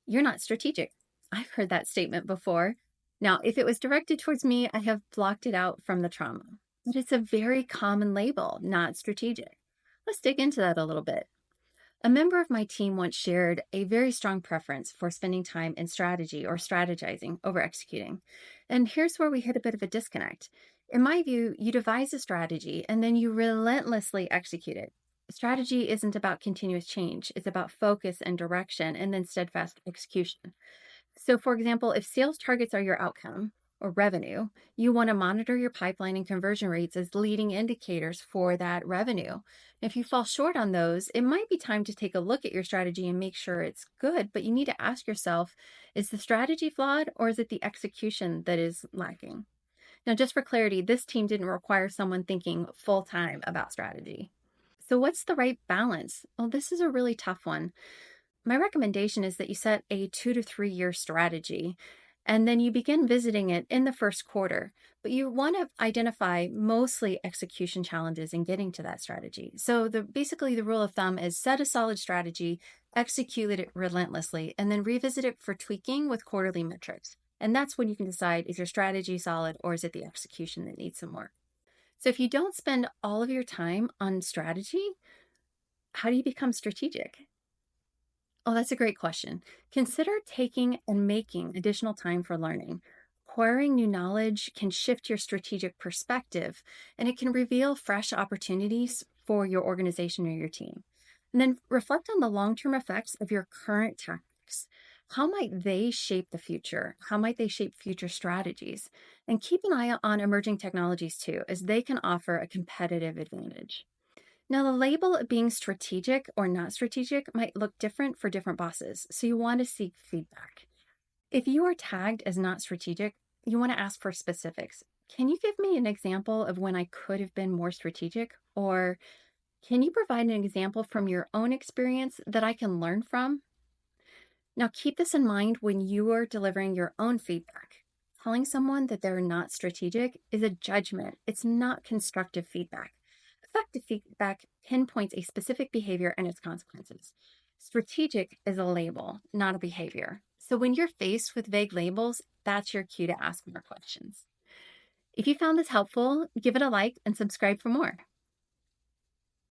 "You're not strategic." I've heard that statement before. Now, if it was directed towards me, I have blocked it out from the trauma. But it's a very common label, not strategic. Let's dig into that a little bit. A member of my team once shared a very strong preference for spending time in strategy or strategizing over executing. And here's where we hit a bit of a disconnect. In my view, you devise a strategy and then you relentlessly execute it. Strategy isn't about continuous change, it's about focus and direction and then steadfast execution. So, for example, if sales targets are your outcome or revenue, you want to monitor your pipeline and conversion rates as leading indicators for that revenue. If you fall short on those, it might be time to take a look at your strategy and make sure it's good, but you need to ask yourself, is the strategy flawed or is it the execution that is lacking? Now, just for clarity, this team didn't require someone thinking full time about strategy. So, what's the right balance? Well, this is a really tough one. My recommendation is that you set a 2 to 3 year strategy and then you begin visiting it in the first quarter. But you want to identify mostly execution challenges in getting to that strategy. So basically the rule of thumb is set a solid strategy, execute it relentlessly, and then revisit it for tweaking with quarterly metrics. And that's when you can decide, is your strategy solid or is it the execution that needs some work? So if you don't spend all of your time on strategy, how do you become strategic? Oh, that's a great question. Consider taking and making additional time for learning. Acquiring new knowledge can shift your strategic perspective and it can reveal fresh opportunities for your organization or your team. And then reflect on the long term effects of your current tactics. How might they shape the future? How might they shape future strategies? And keep an eye on emerging technologies too, as they can offer a competitive advantage. Now, the label of being strategic or not strategic might look different for different bosses, so you want to seek feedback. If you are tagged as not strategic, you want to ask for specifics. Can you give me an example of when I could have been more strategic? Or can you provide an example from your own experience that I can learn from? Now, keep this in mind when you are delivering your own feedback. Telling someone that they're not strategic is a judgment, it's not constructive feedback. Effective feedback pinpoints a specific behavior and its consequences. Strategic is a label, not a behavior. So when you're faced with vague labels, that's your cue to ask more questions. If you found this helpful, give it a like and subscribe for more.